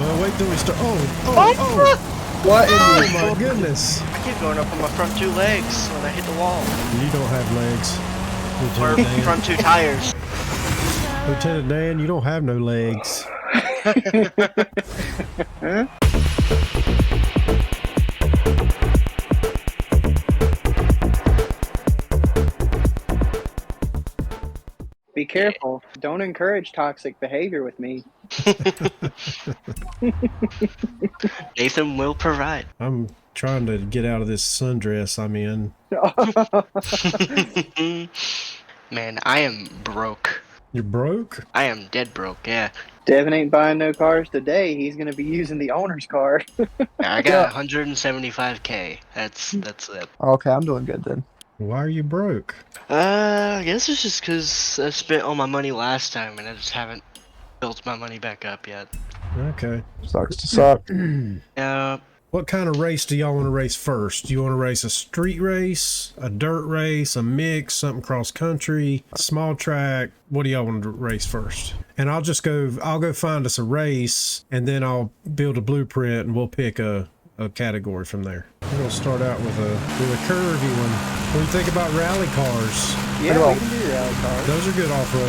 Well, wait till we start. Oh! What in Oh the... my goodness! I keep going up on my front two legs when I hit the wall. You don't have legs. Or Lieutenant Dan. front two tires. Lieutenant Dan, you don't have no legs. Be careful. Don't encourage toxic behavior with me. Nathan will provide. I'm trying to get out of this sundress I'm in. Man, I am broke. You're broke? I am dead broke, yeah. Devin ain't buying no cars today. He's going to be using the owner's car. I got 175K. That's it. Okay, I'm doing good then. Why are you broke? I guess it's just because I spent all my money last time and I just haven't built my money back up yet. Okay. Sucks to suck. What kind of race do y'all want to race first? Do you want to race a street race, a dirt race, a mix, something cross country, a small track? What do y'all want to race first? And I'll go find us a race, and then I'll build a blueprint, and we'll pick a category from there. We're gonna start out with a curvy one. What do you think about rally cars? Yeah, we can do rally cars. Those are good off-road.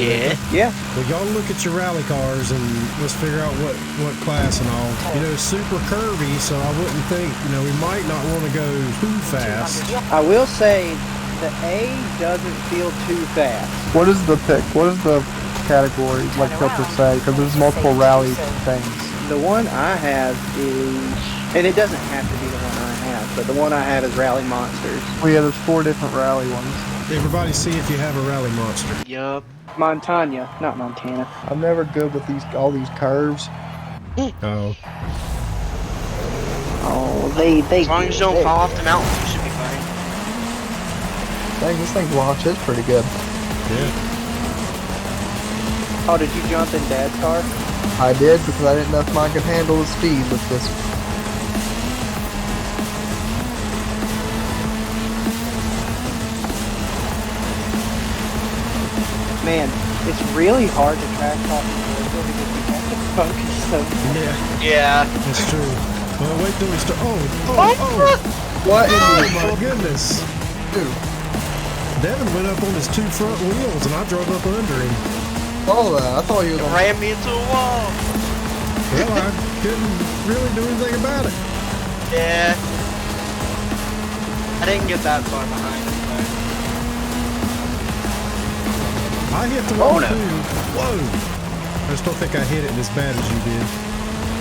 Yeah. Well, y'all look at your rally cars and let's figure out what class and all. You know, it's super curvy, so I wouldn't think, we might not want to go too fast. I will say the A doesn't feel too fast. What is the pick? What is the category, like filter say? Because there's multiple rally things. The one I have is, and it doesn't have to be the one I have, but the one I have is Rally Monsters. Well, yeah, there's 4 different rally ones. Everybody see if you have a rally monster. Yup. Montana, not Montana. I'm never good with all these curves. Oh. Oh, they. As long as you don't fall off the mountain, you should be fine. Dang, this thing's launch is pretty good. Yeah. Oh, did you jump in Dad's car? I did because I didn't know if mine could handle the speed with this. Man, it's really hard to track off the vehicle because you have to focus so much. Yeah. That's true. Well, wait till we start. Oh! What in Oh the... my goodness! Dude. Devin went up on his 2 front wheels and I drove up under him. Oh, I thought you It was on... ran me into a wall. Well, I couldn't really do anything about it. Yeah. I didn't get that far behind. I hit the wall too. Whoa! I just don't think I hit it as bad as you did.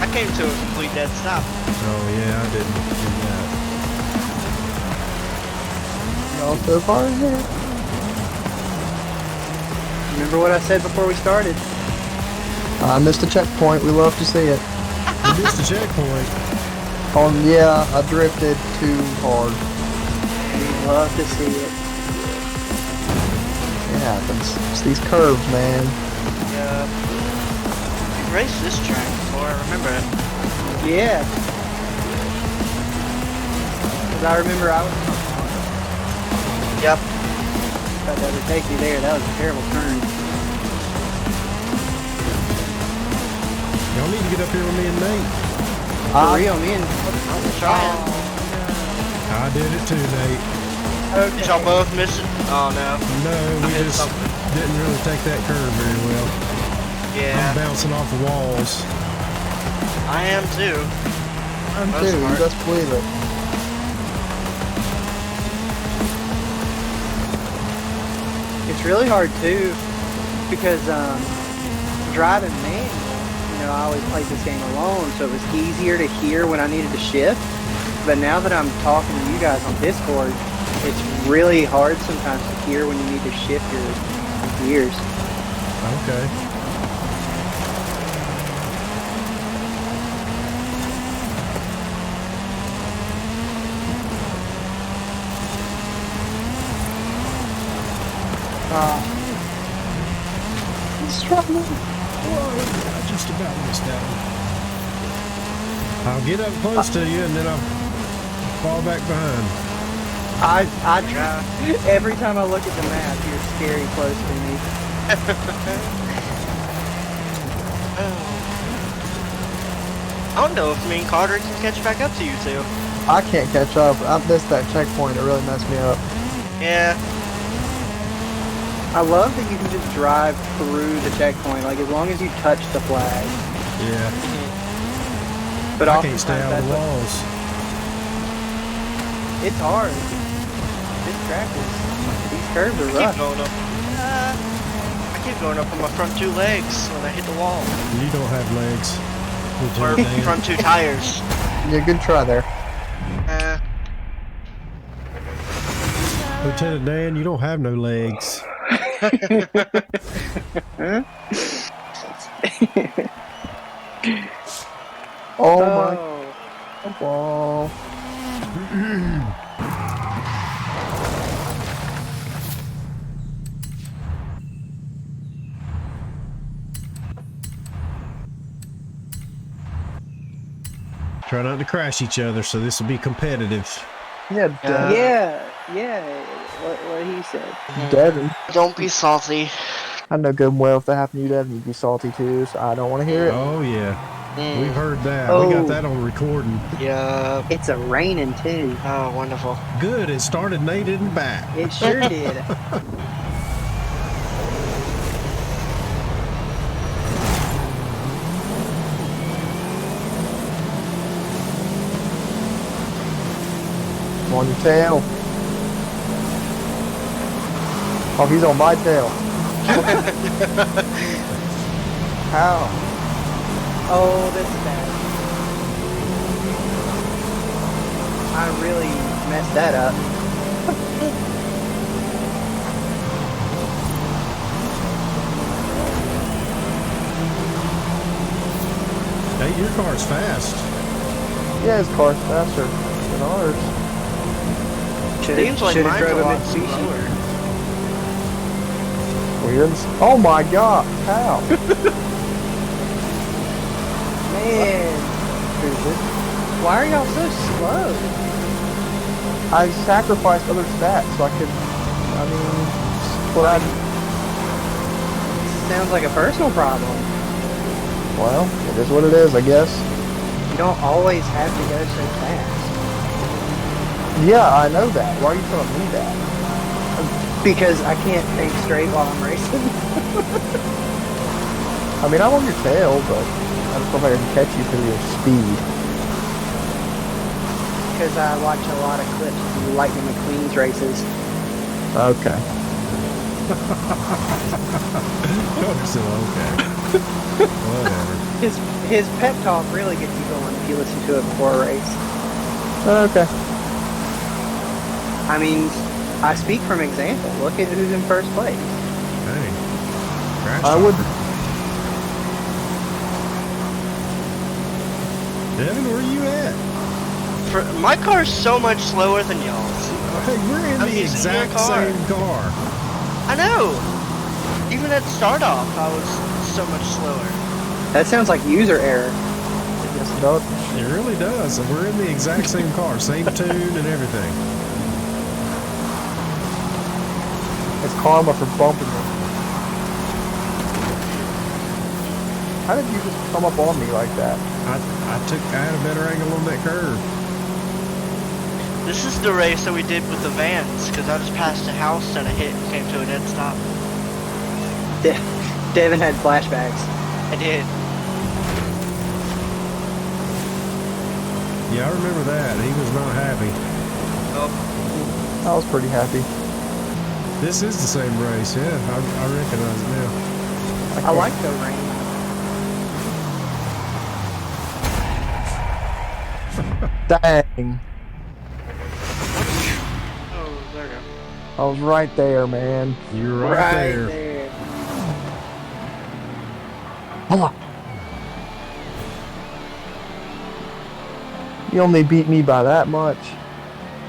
I came to a complete dead stop. Oh yeah, I didn't do that. Y'all so far in here? Remember what I said before we started? I missed a checkpoint. We love to see it. You missed a checkpoint. Yeah, I drifted too hard. We love to see it. It happens. It's these curves, man. Yeah. We've raced this track before, I remember it. Yeah. Because I remember I was... Yep. That doesn't take me there. That was a terrible turn. Y'all need to get up here with me and Nate. For real, me and... I'm trying. I did it too, Nate. Did y'all both miss it? Oh no. No, we hit just something. didn't really take that curve very well. Yeah. I'm bouncing off the walls. I am too. I'm That's too. smart. You best believe it. It's really hard too, because driving manual, I always played this game alone, so it was easier to hear when I needed to shift. But now that I'm talking to you guys on Discord, it's really hard sometimes to hear when you need to shift your gears. Okay. Whoa, I just about missed that one. I'll get up close to you and then I'll fall back behind. I try. Every time I look at the map, you're scary close to me. I don't know if me and Carter can catch back up to you two. I can't catch up. I missed that checkpoint. It really messed me up. Yeah. I love that you can just drive through the checkpoint, like as long as you touch the flag. Yeah. But I oftentimes can't stay out of the that's walls. it's hard. This track is, these curves are I keep rough. going up. I keep going up on my front two legs when I hit the wall. You don't have legs. Or Lieutenant Dan. front two tires. Yeah, good try there. Lieutenant Dan, you don't have no legs. Oh my Oh. ball. Try not to crash each other, so this will be competitive. Yeah, Devin. Yeah, what he said. Devin. Don't be salty. I know good and well if that happened to you, Devin, you'd be salty too, so I don't want to hear it. Oh yeah, we've heard that. Oh. We got that on recording. Yeah. It's a raining too. Oh, wonderful. Good. It started and they didn't back. It sure did. I'm on your tail. Oh, he's on my tail. How? Oh, this is bad. I really messed that up. Hey, your car's fast. Yeah, his car's faster than ours. Seems like Should've mine's a drove a lot Mitsubishi. slower. We're in this. Oh my god, how? Man, why are y'all so slow? I sacrificed other stats so I could. I mean, what I. Sounds like a personal problem. Well, it is what it is, I guess. You don't always have to go so fast. Yeah, I know that. Why are you telling me that? Because I can't think straight while I'm racing. I mean, I'm on your tail, but I don't know if I can catch you because of your speed. Because I watch a lot of clips of Lightning McQueen's races. Okay. So okay. Whatever. His pep talk really gets you going if you listen to it before a race. Okay. I mean, I speak from example. Look at who's in first place. Dang. Crash I would. Devin, where are you at? My car's so much slower than y'all's. Hey, we're in I'm the using your exact car. same car. I know. Even at start off, I was so much slower. That sounds like user error. Yes, it does. It really does. And we're in the exact same car, same tune and everything. It's karma for bumping me. How did you just come up on me like that? I had a better angle on that curve. This is the race that we did with the vans, because I just passed a house and I hit and came to a dead stop. Devin had flashbacks. I did. Yeah, I remember that. He was not happy. Oh, I was pretty happy. This is the same race, yeah. I recognize it now. I like the rain. Dang. oh, there we go. I was right there, man. You're right, there. Hold on. You only beat me by that much.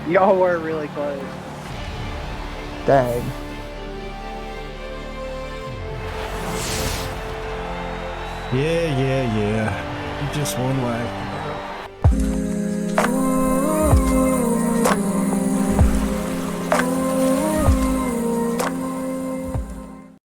Y'all were really close. Dang. Yeah. You just one lap.